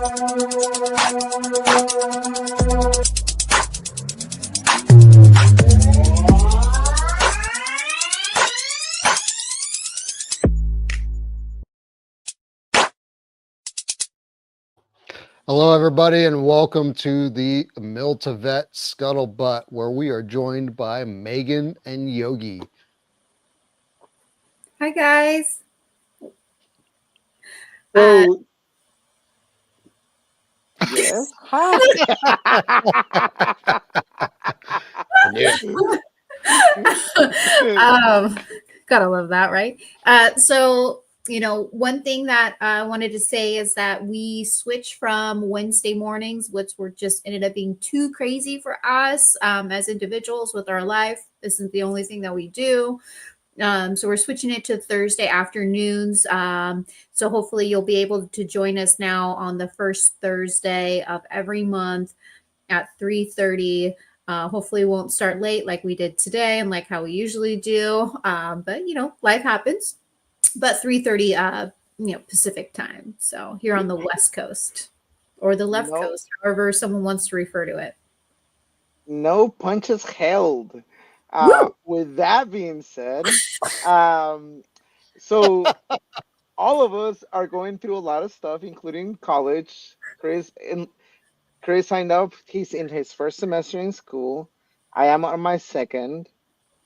Hello, everybody, and welcome to the Mil2Vet Scuttlebutt, where we are joined by Megan and Yogi. Hi, guys. So, yes. Hi. Gotta love that, right? So, one thing that I wanted to say is that we switched from Wednesday mornings, which were just ended up being too crazy for us as individuals with our life. This is the only thing that we do. So we're switching it to Thursday afternoons. So hopefully you'll be able to join us now on the first Thursday of every month at 3:30. Hopefully, won't start late like we did today and like how we usually do. But life happens. But 3:30, Pacific time. So here on the West Coast or the left coast, however someone wants to refer to it. No punches held. With that being said, so all of us are going through a lot of stuff, including college. Chris signed up. He's in his first semester in school. I am on my second.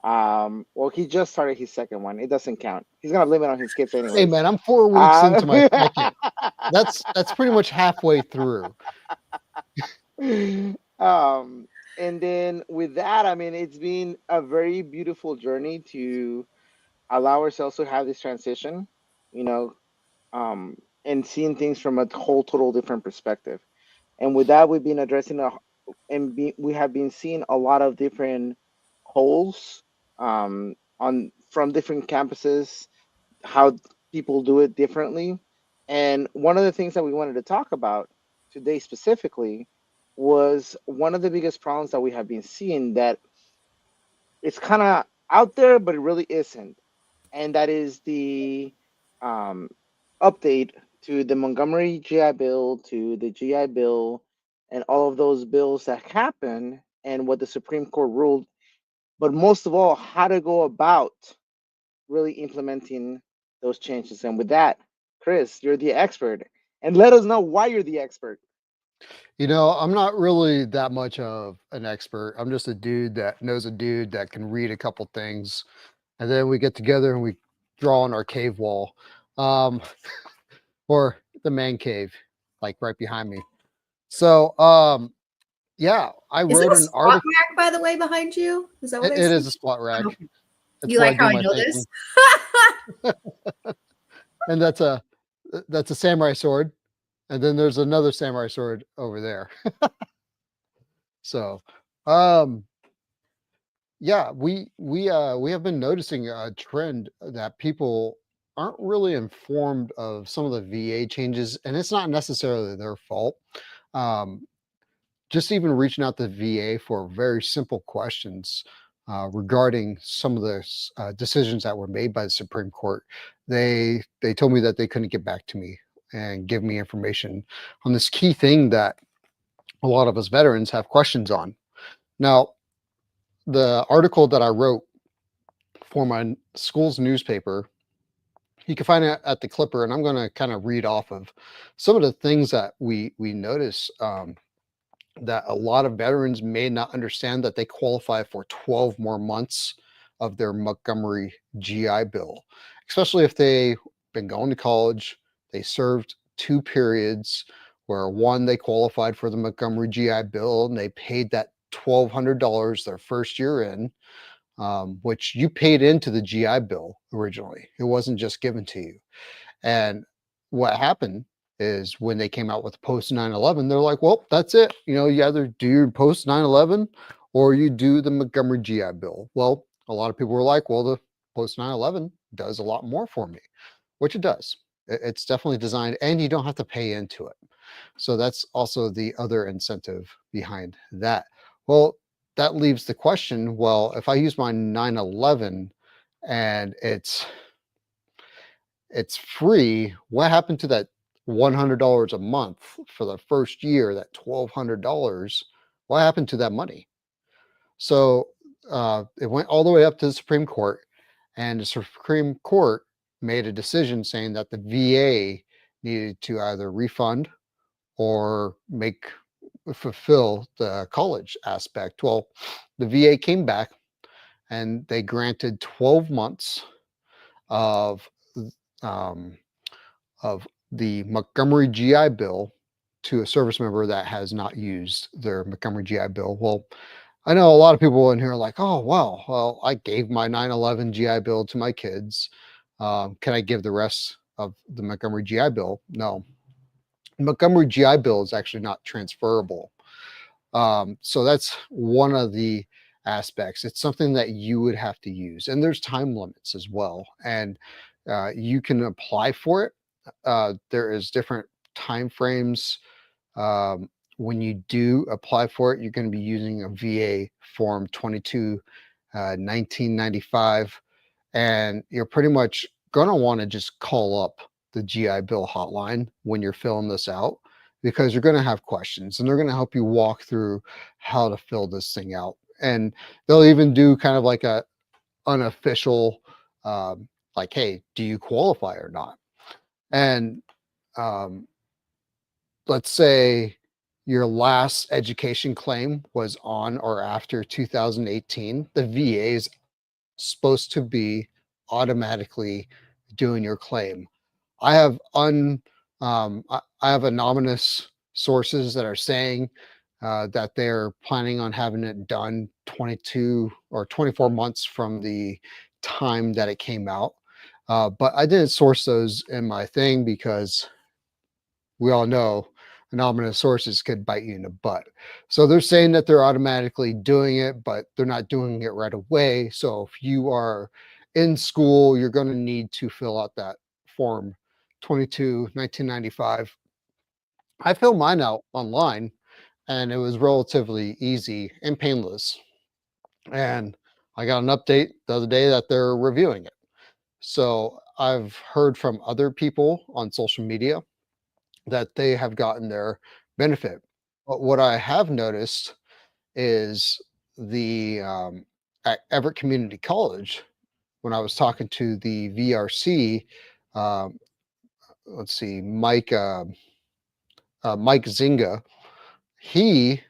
Well, he just started his second one. It doesn't count. He's gonna blame it on his kids anyway. Hey, man, I'm 4 weeks into my second. That's pretty much halfway through. And then with that, I mean, it's been a very beautiful journey to allow ourselves to have this transition, you know, and seeing things from a whole total different perspective. And with that, we've been addressing we have been seeing a lot of different holes on from different campuses, how people do it differently. And one of the things that we wanted to talk about today specifically was one of the biggest problems that we have been seeing that it's kind of out there, but it really isn't. And that is the um, update to the Montgomery GI Bill, to the GI Bill, and all of those bills that happen and what the Supreme Court ruled. But most of all, how to go about really implementing those changes. And with that, Chris, you're the expert. And let us know why you're the expert. I'm not really that much of an expert. I'm just a dude that knows a dude that can read a couple things. And then we get together and we draw on our cave wall. Or the man cave, like right behind me. So, yeah, I wrote an article. Rack, by the way, behind you? Is that what it is a squat rack. Okay. You like how I know this? And that's a samurai sword. And then there's another samurai sword over there. So, yeah, we have been noticing a trend that people aren't really informed of some of the VA changes, and it's not necessarily their fault. Just even reaching out to VA for very simple questions regarding some of the decisions that were made by the Supreme Court, they told me that they couldn't get back to me and give me information on this key thing that a lot of us veterans have questions on. Now, the article that I wrote for my school's newspaper, you can find it at the Clipper, and I'm going to kind of read off of some of the things that we notice that a lot of veterans may not understand, that they qualify for 12 more months of their Montgomery GI Bill, especially if they've been going to college, they served 2 periods where one, they qualified for the Montgomery GI Bill and they paid that $1,200 their first year in, which you paid into the GI Bill originally. It wasn't just given to you. And what happened is when they came out with post 9/11, they're like, well, that's it. You either do your post 9/11 or you do the Montgomery GI Bill. Well, a lot of people were like, well, the post 9/11 does a lot more for me, which it does. It's definitely designed, and you don't have to pay into it. So that's also the other incentive behind that. Well, that leaves the question, well, if I use my 9/11 and it's free, what happened to that $100 a month for the first year, that $1,200, what happened to that money? So it went all the way up to the Supreme Court, and the Supreme Court made a decision saying that the VA needed to either refund or fulfill the college aspect. Well, the VA came back and they granted 12 months of um, of the Montgomery GI Bill to a service member that has not used their Montgomery GI Bill. Well, I know a lot of people in here are like, oh, wow, well, I gave my 9/11 GI Bill to my kids. Can I give the rest of the Montgomery GI Bill? No. Montgomery GI Bill is actually not transferable. So that's one of the aspects. It's something that you would have to use, and there's time limits as well. And you can apply for it. There is different time frames. When you do apply for it, you're going to be using a VA Form 22 1995, and you're pretty much going to want to just call up the GI Bill hotline when you're filling this out, because you're going to have questions and they're going to help you walk through how to fill this thing out. And they'll even do kind of like a unofficial, like, hey, do you qualify or not? And um, let's say your last education claim was on or after 2018, the VA is supposed to be automatically doing your claim. I have I have anonymous sources that are saying that they're planning on having it done 22 or 24 months from the time that it came out. But I didn't source those in my thing because we all know anonymous sources could bite you in the butt. So they're saying that they're automatically doing it, but they're not doing it right away. So if you are in school, you're going to need to fill out that form 22 1995. I filled mine out online and it was relatively easy and painless. And I got an update the other day that they're reviewing it. So I've heard from other people on social media that they have gotten their benefit. But what I have noticed is at Everett Community College, when I was talking to the VRC, um, let's see, Mike Zinga, he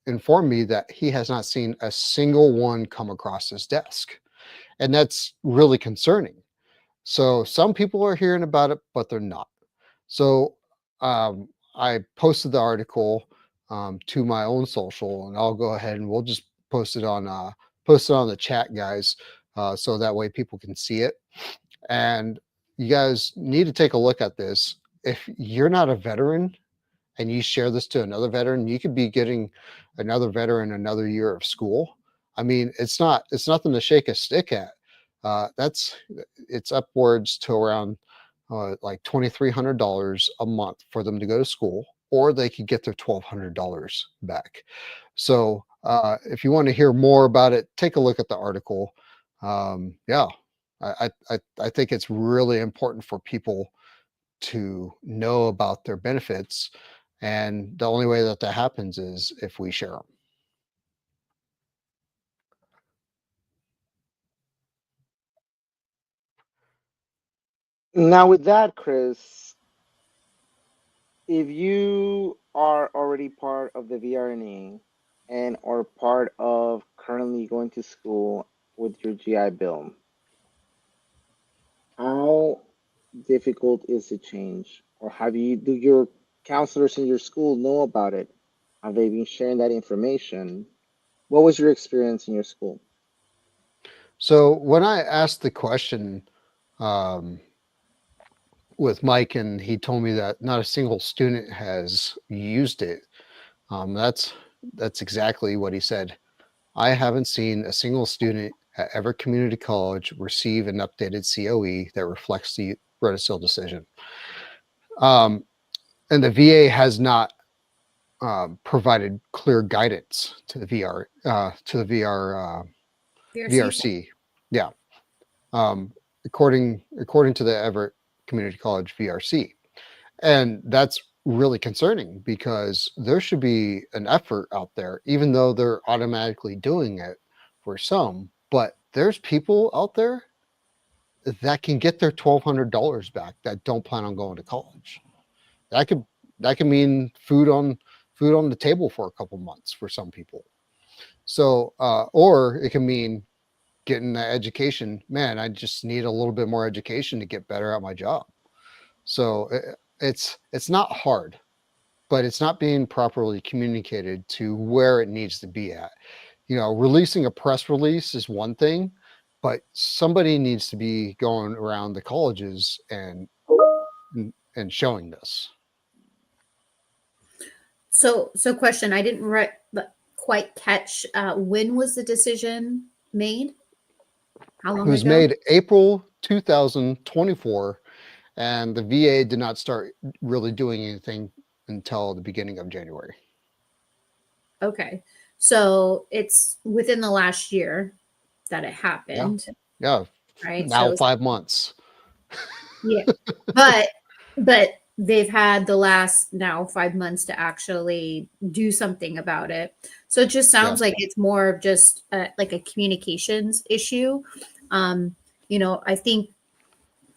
informed me that he has not seen a single one come across his desk. And that's really concerning. So some people are hearing about it, but they're not. So I posted the article to my own social, and I'll go ahead and we'll just post it on the chat, guys, so that way people can see it. And you guys need to take a look at this. If you're not a veteran and you share this to another veteran, you could be getting another veteran another year of school. I mean, it's nothing to shake a stick at. That's it's upwards to around like $2,300 a month for them to go to school, or they could get their $1,200 back. So if you want to hear more about it, take a look at the article. Yeah, I think it's really important for people to know about their benefits, and the only way that that happens is if we share them. Now, with that, Chris, if you are already part of the VRNA and are part of currently going to school with your GI Bill, how difficult is the change? Or do your counselors in your school know about it? Have they been sharing that information? What was your experience in your school? So when I asked the question um, with Mike, and he told me that not a single student has used it, that's exactly what he said. I haven't seen a single student at Everett Community College receive an updated COE that reflects the Rhodesill decision. And the VA has not provided clear guidance to the VRC. VRC. Yeah, according to the Everett Community College VRC. And that's really concerning because there should be an effort out there, even though they're automatically doing it for some. But there's people out there that can get their $1,200 back that don't plan on going to college. That could that could mean food on the table for a couple months for some people. So, or it can mean getting that education. Man, I just need a little bit more education to get better at my job. So it's not hard, but it's not being properly communicated to where it needs to be at. You know, releasing a press release is one thing, but somebody needs to be going around the colleges and showing this. So question, I didn't quite catch, when was the decision made? How It long was ago? made April 2024, and the VA did not start really doing anything until the beginning of January. Okay. So it's within the last year that it Yeah. happened, Yeah. right? Now So 5 months. yeah. But but they've had the last now 5 months to actually do something about it. So it just sounds Yes. like it's more of just like a communications issue. Um, I think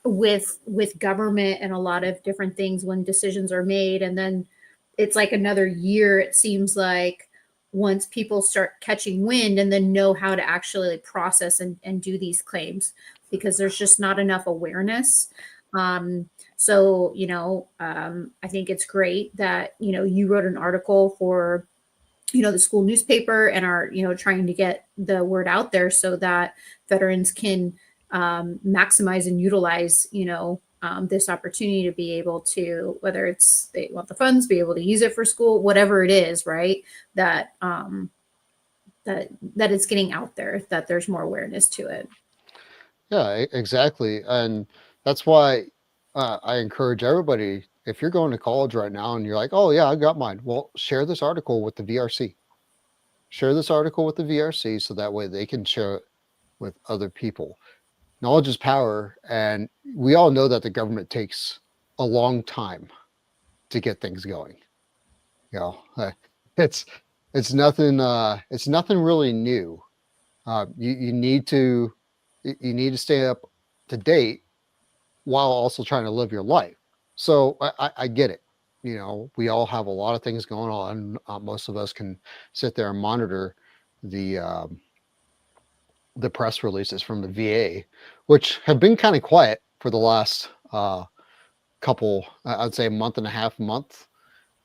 with government and a lot of different things when decisions are made, and then it's like another year, it seems like, once people start catching wind and then know how to actually process and do these claims, because there's just not enough awareness. I think it's great that you wrote an article for the school newspaper and are trying to get the word out there so that veterans can maximize and utilize this opportunity to be able to, whether it's they want the funds, be able to use it for school, whatever it is, right? That it's getting out there, that there's more awareness to it. Yeah, exactly. And that's why I encourage everybody, if you're going to college right now and you're like, oh, yeah, I got mine. Well, share this article with the VRC. Share this article with the VRC so that way they can share it with other people. Knowledge is power. And we all know that the government takes a long time to get things going. You know, it's it's nothing really new. You need to stay up to date while also trying to live your life. So I get it. You know, we all have a lot of things going on. Most of us can sit there and monitor the um, the press releases from the VA, which have been kind of quiet for the last couple, I'd say a month and a half, month.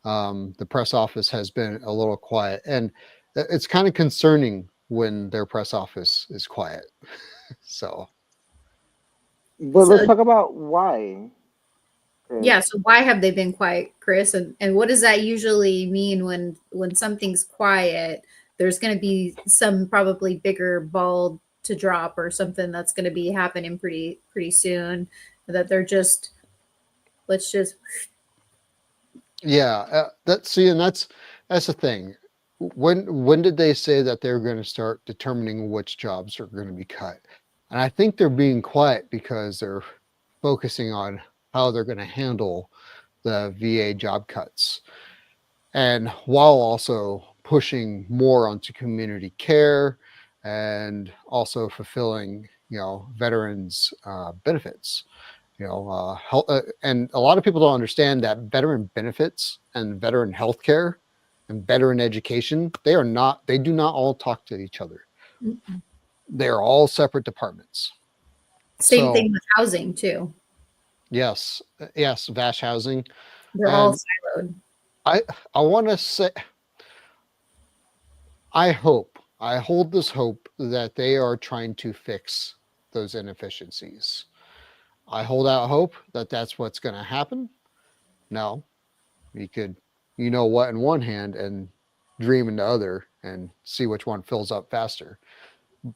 The press office has been a little quiet, and it's kind of concerning when their press office is quiet. So, But let's So talk about why, Chris. yeah, so why have they been quiet, Chris? And what does that usually mean when something's quiet? There's going to be some probably bigger ball to drop or something that's going to be happening pretty soon. That they're just let's just yeah, and that's the thing. When did they say that they're going to start determining which jobs are going to be cut? And I think they're being quiet because they're focusing on how they're going to handle the VA job cuts, and while also pushing more onto community care and also fulfilling veterans benefits. And a lot of people don't understand that veteran benefits and veteran healthcare and veteran education, they do not all talk to each other. They are all separate departments. same So thing with housing too. yes, VASH housing. They're all And siloed. I I want to say, I hold this hope that they are trying to fix those inefficiencies. I hold out hope that that's what's going to happen. No, you could, you know what, in one hand and dream in the other and see which one fills up faster.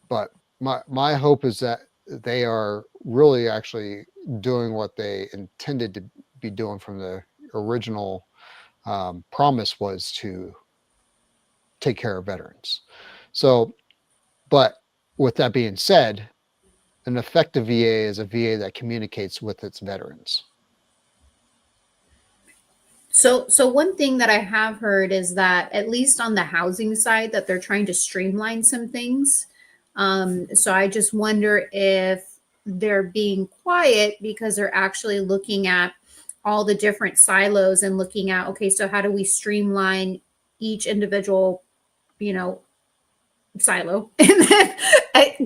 But my hope is that they are really actually doing what they intended to be doing from the original promise, was to take care of veterans. So, but with that being said, an effective VA is a VA that communicates with its veterans. So one thing that I have heard is that at least on the housing side, that they're trying to streamline some things. So I just wonder if they're being quiet because they're actually looking at all the different silos and looking at, okay, so how do we streamline each individual, you know, silo? And then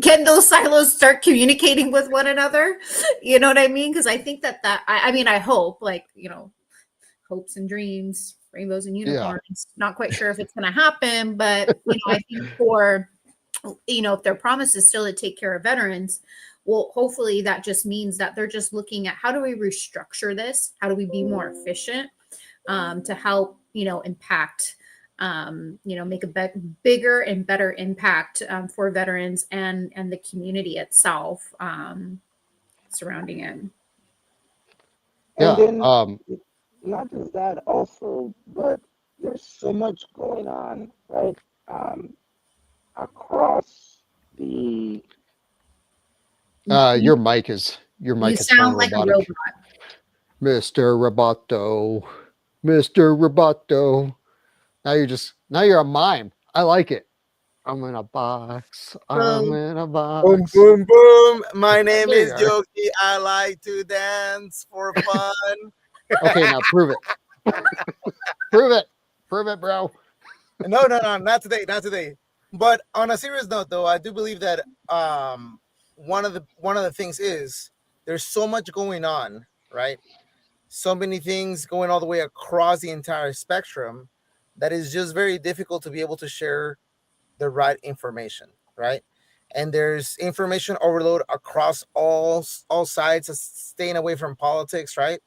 can those silos start communicating with one another? You know what I mean? Because I think I mean, I hope, like, you know, hopes and dreams, rainbows and Yeah. unicorns. Not quite sure if it's going to happen, but you know, I think for, you know, if their promise is still to take care of veterans, well, hopefully that just means that they're just looking at how do we restructure this? How do we be more efficient to help, you know, impact, you know, make a bigger and better impact for veterans and the community itself surrounding it. And Yeah. then not just that also, but there's so much going on, right? Um, Across the Your mic is You going sound like a robotic. robot. Mr. Roboto. Mr. Roboto. Now you're a mime. I like it. I'm in a box. I'm So in a Boom, box. boom, boom. My name There is you are. Yogi. I like to dance for fun. Okay, now prove it. Prove it. Prove it, bro. No, not today, not today. But on a serious note, though, I do believe that one of the things is there's so much going on, right? So many things going all the way across the entire spectrum that is just very difficult to be able to share the right information, right? And there's information overload across all sides, staying away from politics, right?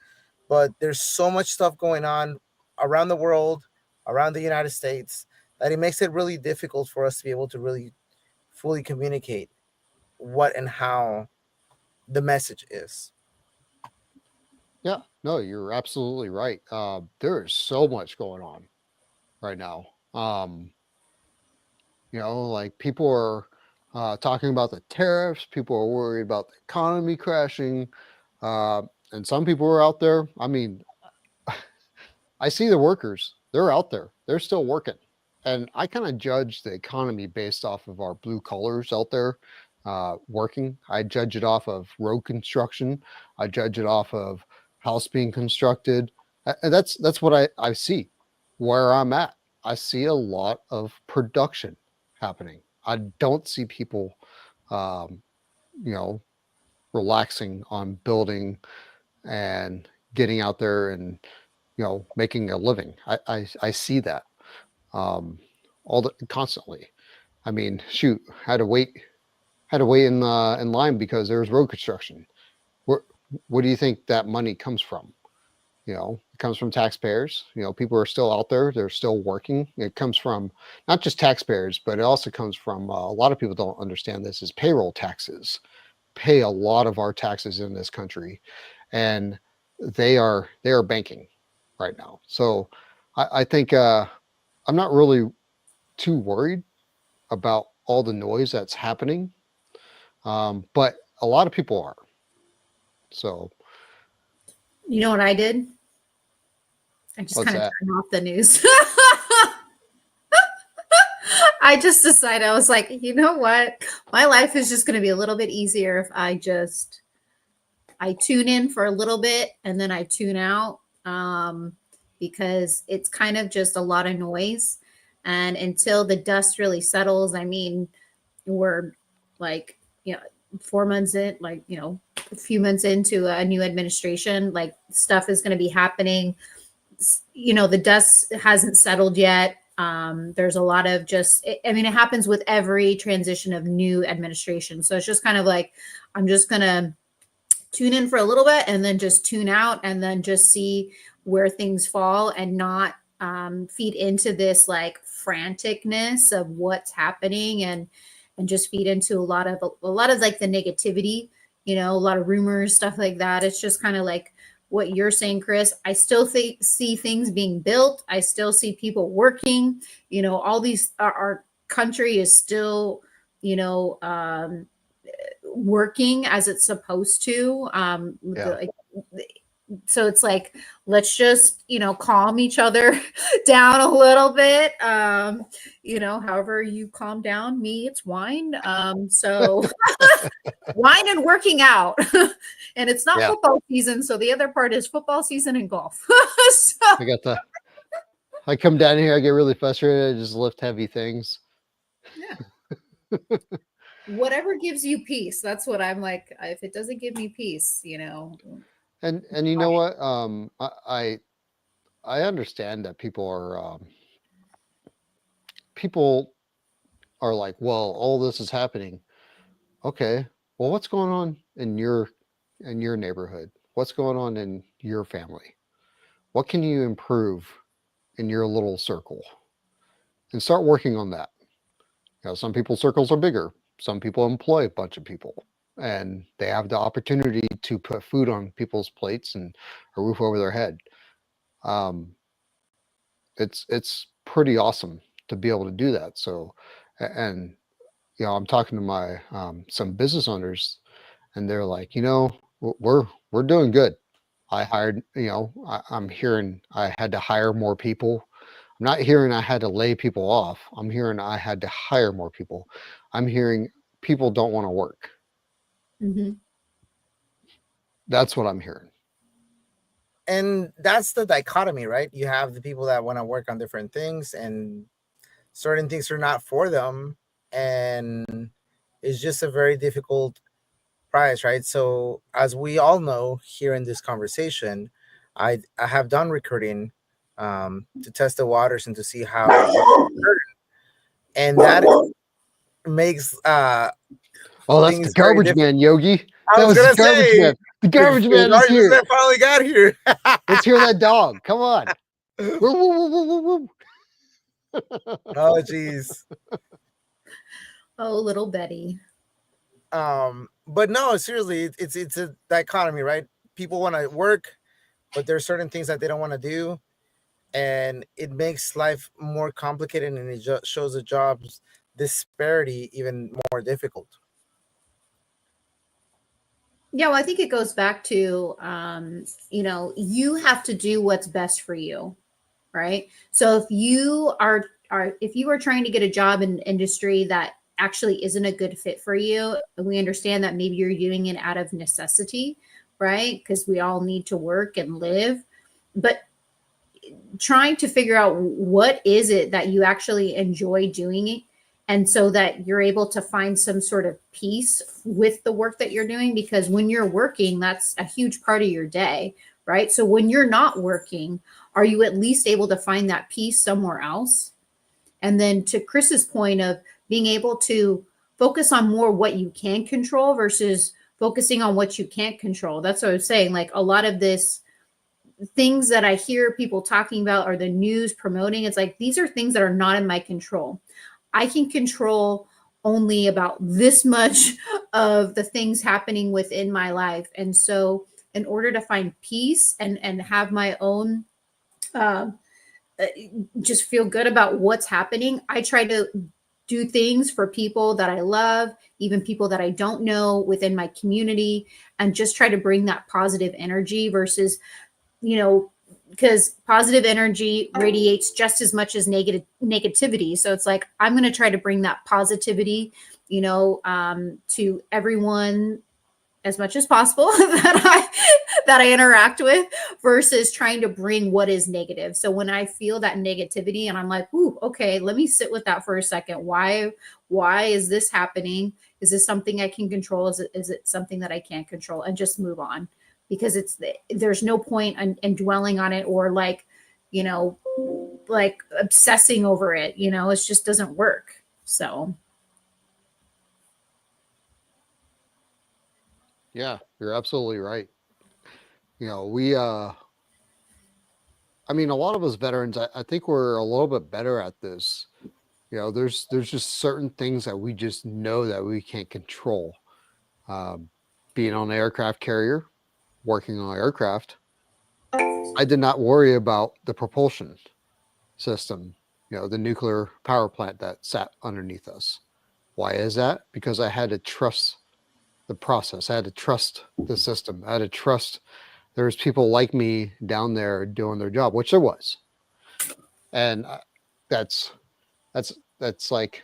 But there's so much stuff going on around the world, around the United States, that it makes it really difficult for us to be able to really fully communicate what and how the message is. Yeah, no, you're absolutely right. There is so much going on right now. You know, like people are talking about the tariffs. People are worried about the economy crashing. Uh, and some people are out there. I mean, I see the workers. They're out there. They're still working. And I kind of judge the economy based off of our blue collars out there working. I judge it off of road construction. I judge it off of house being constructed. And that's what I see where I'm at. I see a lot of production happening. I don't see people, um, you know, relaxing on building and getting out there and making a living. I see that all the constantly. I mean, shoot, had to wait in line because there was road construction. Where do you think that money comes from? It comes from taxpayers. People are still out there; they're still working. It comes from not just taxpayers, but it also comes from a lot of people don't understand this is payroll taxes. Pay a lot of our taxes in this country, and they are banking right now. So I think I'm not really too worried about all the noise that's happening, but a lot of people are. So you know what I did? I just what's kind of that? turned off the news. I just decided, I was like, you know what? My life is just going to be a little bit easier if I tune in for a little bit and then I tune out, because it's kind of just a lot of noise. And until the dust really settles, I mean, we're like, 4 months in, like, a few months into a new administration, like stuff is going to be happening. The dust hasn't settled yet. There's a lot of I mean, it happens with every transition of new administration. So it's just kind of like, I'm just going to tune in for a little bit and then just tune out and then just see where things fall and not feed into this like franticness of what's happening and just feed into a lot of like the negativity, a lot of rumors, stuff like that. It's just kind of like what you're saying, Chris. I still see things being built. I still see people working. All these our country is still, working as it's supposed to. Yeah. so it's like, let's just, calm each other down a little bit. However you calm down, me, it's wine. So wine and working out. And it's not Yeah. football season. So the other part is football season and golf. So I come down here, I get really frustrated, I just lift heavy things. yeah. Whatever gives you peace. That's what I'm like. If it doesn't give me peace, And you know what? I understand that people are like, well, all this is happening. Okay, well, what's going on in your neighborhood? What's going on in your family? What can you improve in your little circle? And start working on that. Some people's circles are bigger. Some people employ a bunch of people, and they have the opportunity to put food on people's plates and a roof over their head. It's pretty awesome to be able to do that. So, and I'm talking to my some business owners, and they're like, we're doing good. I hired, I'm hearing I had to hire more people. I'm not hearing I had to lay people off. I'm hearing I had to hire more people. I'm hearing people don't want to work. Mm-hmm. That's what I'm hearing. And that's the dichotomy, right? You have the people that want to work on different things, and certain things are not for them, and it's just a very difficult price, right? So as we all know here in this conversation, I have done recruiting to test the waters and to see how it works. And that makes oh, that's things the garbage very man, Yogi. I was gonna say The garbage man is here. Man finally got here. Let's hear that dog. Come on. Woo, woo, woo, woo, woo, woo. Oh geez. Oh, little Betty. But no, seriously, it's a dichotomy, right? People want to work, but there's certain things that they don't want to do, and it makes life more complicated, and it shows the jobs disparity even more difficult. Yeah, well, I think it goes back to, you have to do what's best for you, right? So if you are trying to get a job in industry that actually isn't a good fit for you, we understand that maybe you're doing it out of necessity, right? Because we all need to work and live, but trying to figure out what is it that you actually enjoy doing, and so that you're able to find some sort of peace with the work that you're doing, because when you're working, that's a huge part of your day, right? So when you're not working, are you at least able to find that peace somewhere else? And then to Chris's point of being able to focus on more what you can control versus focusing on what you can't control. That's what I was saying. Like, a lot of this things that I hear people talking about or the news promoting, it's like, these are things that are not in my control. I can control only about this much of the things happening within my life. And so in order to find peace and have my own, just feel good about what's happening, I try to do things for people that I love, even people that I don't know within my community, and just try to bring that positive energy versus, because positive energy radiates just as much as negativity. So it's like, I'm going to try to bring that positivity, to everyone as much as possible that I interact with, versus trying to bring what is negative. So when I feel that negativity and I'm like, ooh, okay, let me sit with that for a second. Why is this happening? Is this something I can control? Is it something that I can't control? And just move on, because there's no point in dwelling on it, or like obsessing over it. It just doesn't work. So. Yeah, you're absolutely right. We a lot of us veterans, I think we're a little bit better at this. There's just certain things that we just know that we can't control. Being on an aircraft carrier, working on aircraft, I did not worry about the propulsion system, the nuclear power plant that sat underneath us. Why is that? Because I had to trust the process. I had to trust the system. I had to trust there's people like me down there doing their job, which there was. And that's like,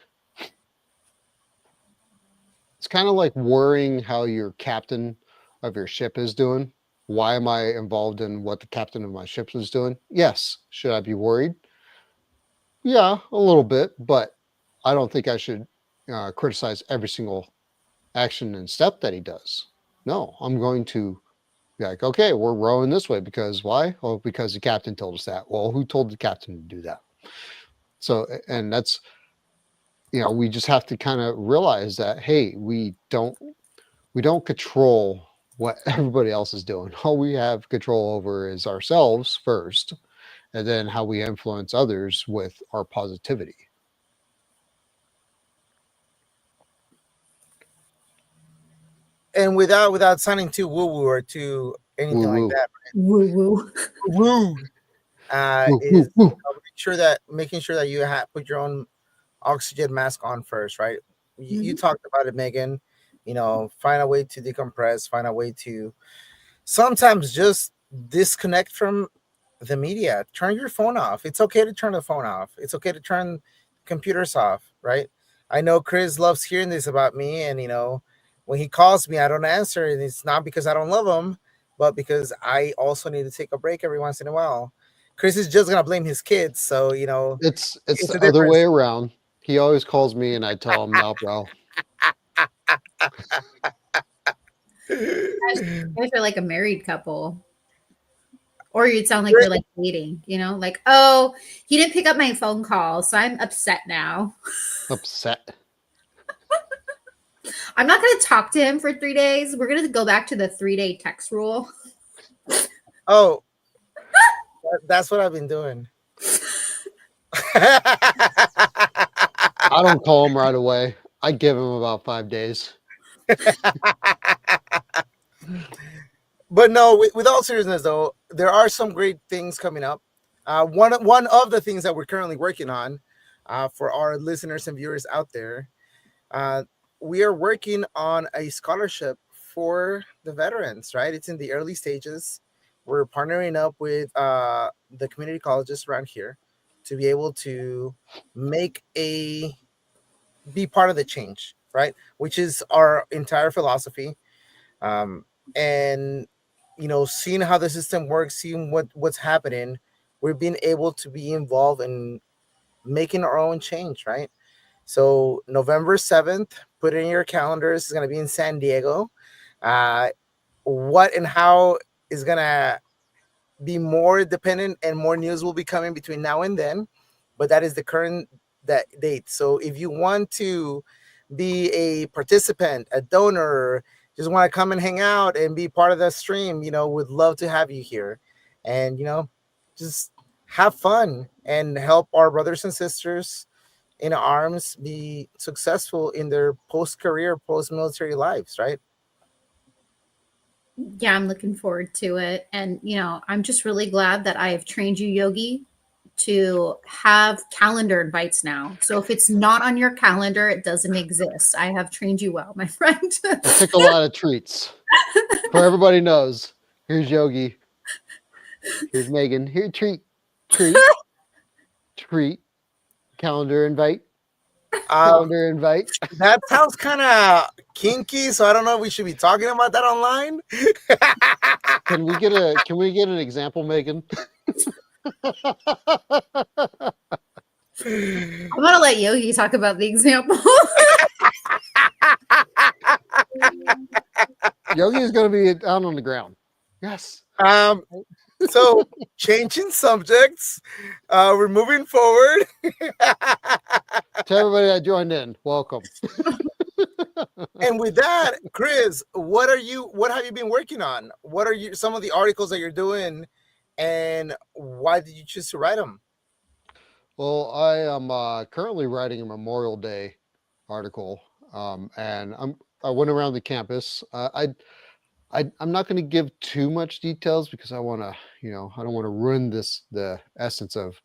it's kind of like worrying how your captain of your ship is doing. Why am I involved in what the captain of my ship is doing? Yes. Should I be worried? Yeah, a little bit, but I don't think I should criticize every single action and step that he does. No, I'm going to be like, okay, we're rowing this way because why? Oh, because the captain told us that. Well, who told the captain to do that? So, and that's, we just have to kind of realize that, hey, we don't control what everybody else is doing. All we have control over is ourselves first, and then how we influence others with our positivity. And without sounding too woo woo or too anything Woo like woo. that, Woo woo. woo Woo is woo woo. making sure that you put your own oxygen mask on first, right? You Mhm. talked about it, Megan. Find a way to decompress, find a way to sometimes just disconnect from the media. Turn your phone off. It's okay to turn the phone off. It's okay to turn computers off, right? I know Chris loves hearing this about me, and when he calls me, I don't answer, and it's not because I don't love him, but because I also need to take a break every once in a while. Chris is just gonna blame his kids, so It's it's the a other way difference. around. He always calls me and I tell him, no, bro. You guys are like a married couple. Or you'd sound like you're like dating, like, oh, he didn't pick up my phone call, so I'm upset now. Upset. I'm not going to talk to him for 3 days. We're going to go back to the 3-day text rule. Oh, that's what I've been doing. I don't call him right away. I give him about 5 days. But no, with all seriousness though, there are some great things coming up. One of the things that we're currently working on, for our listeners and viewers out there, uh, we are working on a scholarship for the veterans. Right, it's in the early stages. We're partnering up with the community colleges around here to be able to be part of the change, right? Which is our entire philosophy. And seeing how the system works, seeing what's happening, we've been able to be involved in making our own change, right? So November 7th, put it in your calendars, is going to be in San Diego. What and how is going to be more dependent, and more news will be coming between now and then, but that is the current that date. So if you want to be a participant, a donor, just want to come and hang out and be part of the stream, would love to have you here, and just have fun and help our brothers and sisters in arms be successful in their post-career, post-military lives, right? Yeah, I'm looking forward to it. And, I'm just really glad that I have trained you, Yogi, to have calendar invites now. So if it's not on your calendar, it doesn't exist. I have trained you well, my friend. I pick a lot of treats. For everybody knows. Here's Yogi. Here's Megan. Here, treat. Calendar invite. Calendar invite. That sounds kind of kinky, so I don't know if we should be talking about that online. Can we get an example, Megan? I'm gonna let Yogi talk about the example. Yogi is going to be down on the ground. Yes. So changing subjects, we're moving forward. To everybody that joined in, welcome. And with that, Chris, what have you been working on? What are some of the articles that you're doing, and why did you choose to write them? Well, I am currently writing a Memorial Day article, and I went around the campus. I'm not going to give too much details because I want to, I don't want to ruin the essence of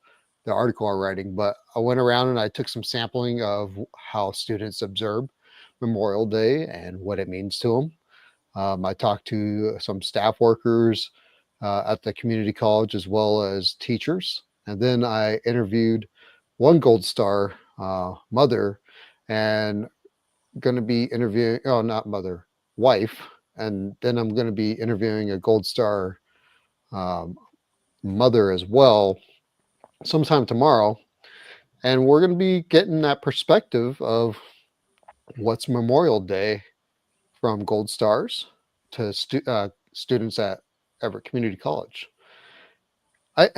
the article I'm writing. But I went around and I took some sampling of how students observe Memorial Day and what it means to them. I talked to some staff workers at the community college as well as teachers. And then I interviewed one Gold Star mother, and going to be interviewing, oh, not mother, wife. And then I'm going to be interviewing a Gold Star um, mother as well sometime tomorrow. And we're going to be getting that perspective of what's Memorial Day from Gold Stars to students at Everett Community College. I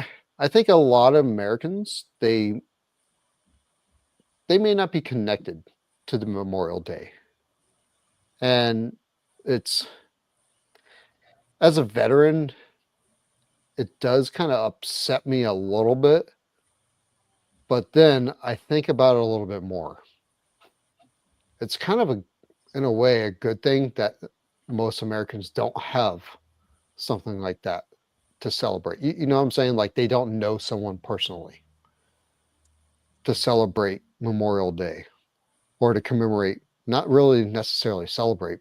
I think a lot of Americans they may not be connected to the Memorial Day, and it's as a veteran, it does kind of upset me a little bit, but then I think about it a little bit more. It's kind of in a way, a good thing that most Americans don't have something like that to celebrate. You know what I'm saying? Like they don't know someone personally to celebrate Memorial Day or to commemorate, not really necessarily celebrate,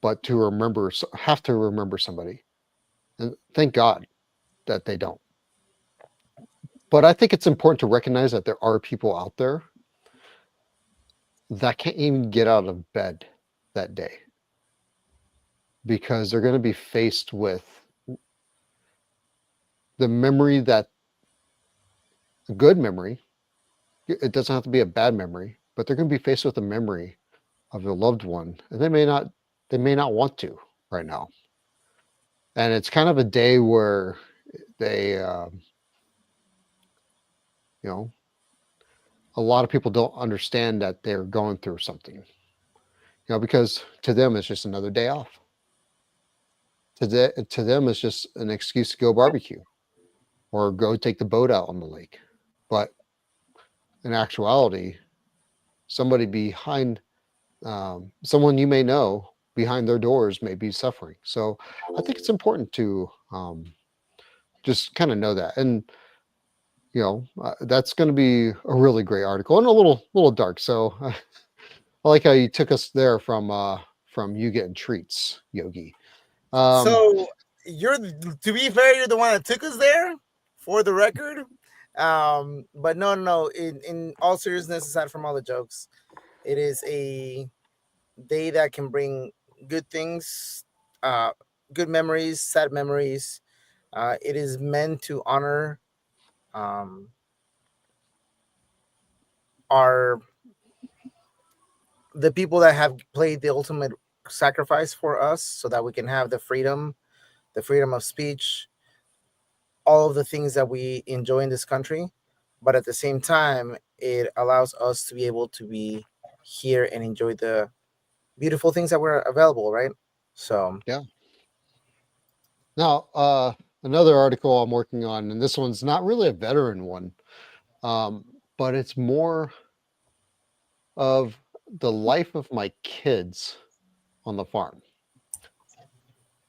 but to remember, have to remember somebody. And thank God that they don't. But I think it's important to recognize that there are people out there that can't even get out of bed that day because they're going to be faced with the memory that a good memory, it doesn't have to be a bad memory, but they're going to be faced with a memory of their loved one, and they may not want to right now. And it's kind of a day where they you know, a lot of people don't understand that they're going through something, you know, because to them it's just another day off. To them it's just an excuse to go barbecue or go take the boat out on the lake. But in actuality, somebody behind someone you may know behind their doors may be suffering. So I think it's important to just kind of know that. And you know, that's going to be a really great article and a little dark. So I like how you took us there from you getting treats, Yogi. So you're, to be fair, you're the one that took us there, for the record. But no. In all seriousness, aside from all the jokes, it is a day that can bring good things, good memories, sad memories. It is meant to honor our the people that have played the ultimate sacrifice for us, so that we can have the freedom of speech, all of the things that we enjoy in this country. But at the same time, it allows us to be able to be here and enjoy the beautiful things that were available, right? So yeah. Now, another article I'm working on, and this one's not really a veteran one, but it's more of the life of my kids on the farm.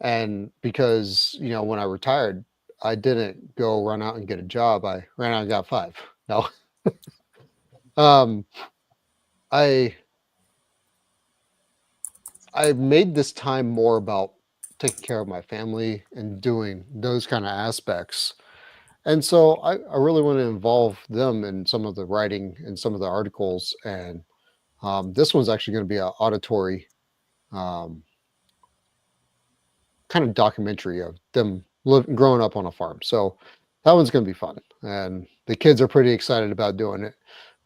And because, you know, when I retired, I didn't go run out and get a job. I ran out and got 5. No. I made this time more about taking care of my family and doing those kind of aspects. And so I really want to involve them in some of the writing and some of the articles. And this one's actually going to be an auditory kind of documentary of them growing up on a farm. So that one's going to be fun. And the kids are pretty excited about doing it.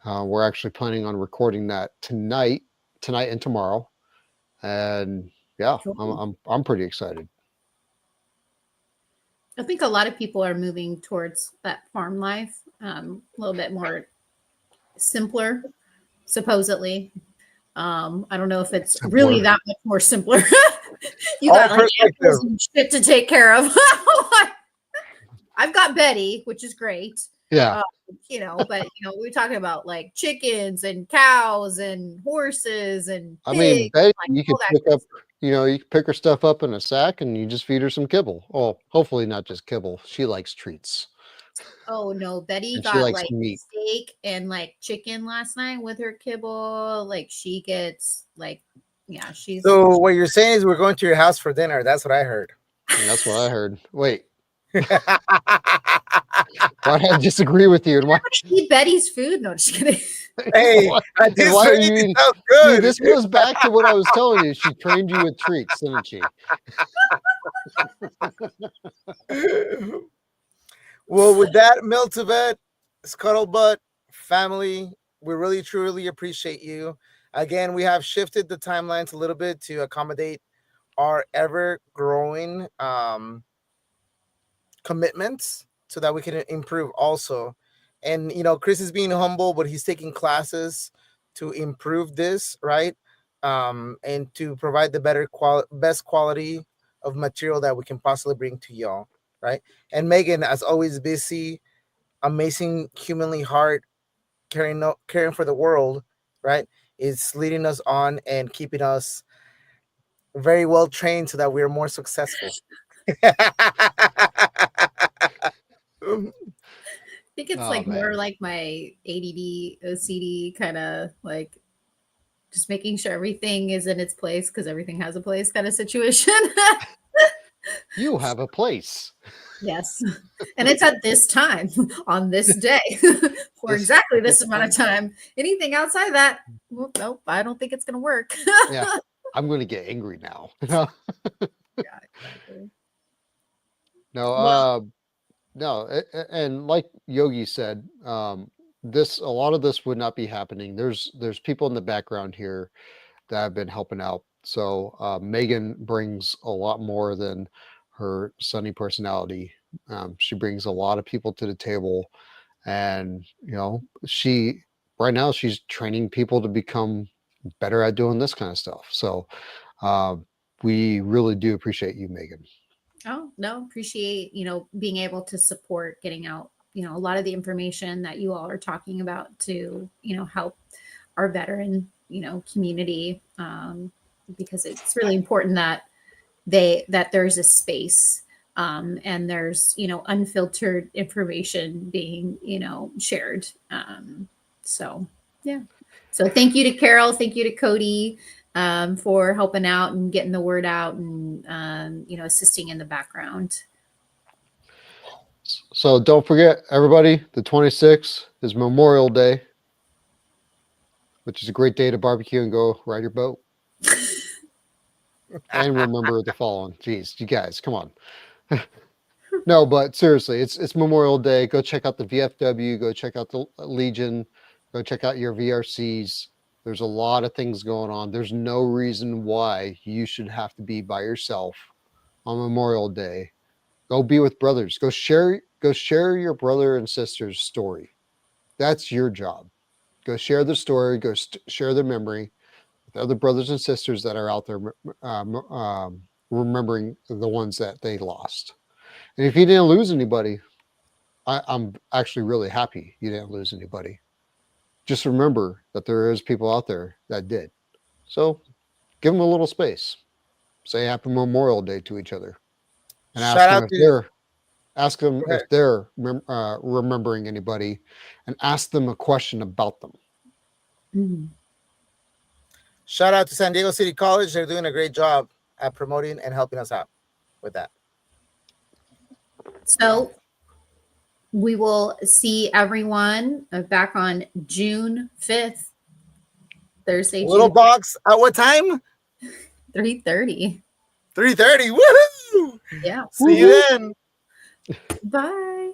We're actually planning on recording that tonight and tomorrow. And yeah, Cool. I'm pretty excited. I think a lot of people are moving towards that farm life, a little bit more simpler, supposedly. I don't know if it's really that much more simpler. You got like animals and shit to take care of. I've got Betty, which is great. Yeah. You know, but you know, we're talking about like chickens and cows and horses and pigs. I mean, Betty, like, you could pick up, you know, you can pick her stuff up in a sack and you just feed her some kibble. Oh, hopefully not just kibble. She likes treats. Oh no, Betty And she got likes like meat. steak and like chicken last night with her kibble. Like she gets like, yeah, she's. So what you're saying is we're going to your house for dinner. That's what I heard. And that's what I heard. Wait, Why did I disagree with you? And why? Eat Betty's food. No, just kidding. Hey, And this why are really you eating? sounds See, good. this goes back to what I was telling you. She trained you with treats, didn't she? Well, with that, Mil2Vet Scuttlebutt family, we really truly appreciate you. Again, we have shifted the timelines a little bit to accommodate our ever growing commitments so that we can improve also. And Chris is being humble, but he's taking classes to improve this, right? And to provide the best quality of material that we can possibly bring to y'all, right? And Megan, as always, busy, amazing, humanly heart, caring for the world, right? Is leading us on and keeping us very well trained so that we're more successful. I think it's Oh, like man. more like my ADD, OCD kind of like just making sure everything is in its place because everything has a place kind of situation. You have a place. Yes. And it's at this time on this day for This- exactly this amount of time. Anything outside that, well, nope, I don't think it's going to work. Yeah, I'm going to get angry now. Yeah, exactly. No, Well, no, and like Yogi said, a lot of this would not be happening. There's people in the background here that have been helping out. So Megan brings a lot more than her sunny personality. She brings a lot of people to the table, and she right now she's training people to become better at doing this kind of stuff. So we really do appreciate you, Megan. oh, no, appreciate, being able to support getting out, a lot of the information that you all are talking about to, help our veteran, community, because it's really important that there's a space, and there's, unfiltered information being, shared. So yeah. So thank you to Carol. Thank you to Cody, for helping out and getting the word out and, assisting in the background. So don't forget, everybody, the 26th is Memorial Day, which is a great day to barbecue and go ride your boat. And remember the following. Jeez, you guys, come on. No, but seriously, it's Memorial Day. Go check out the VFW. Go check out the Legion. Go check out your VRCs. There's a lot of things going on. There's no reason why you should have to be by yourself on Memorial Day. Go be with brothers. Go share your brother and sister's story. That's your job. Go share the story. Go share the memory with other brothers and sisters that are out there remembering the ones that they lost. And if you didn't lose anybody, I'm actually really happy you didn't lose anybody. Just remember that there is people out there that did. So give them a little space. Say Happy Memorial Day to each other, and Shout out to ask them if they're remembering anybody, and ask them a question about them. Mm-hmm. Shout out to San Diego City College. They're doing a great job at promoting and helping us out with that. So we will see everyone back on June 5th, Thursday. Little June box at what time? 3:30. 3:30. Woohoo! Yeah. See you then. Bye.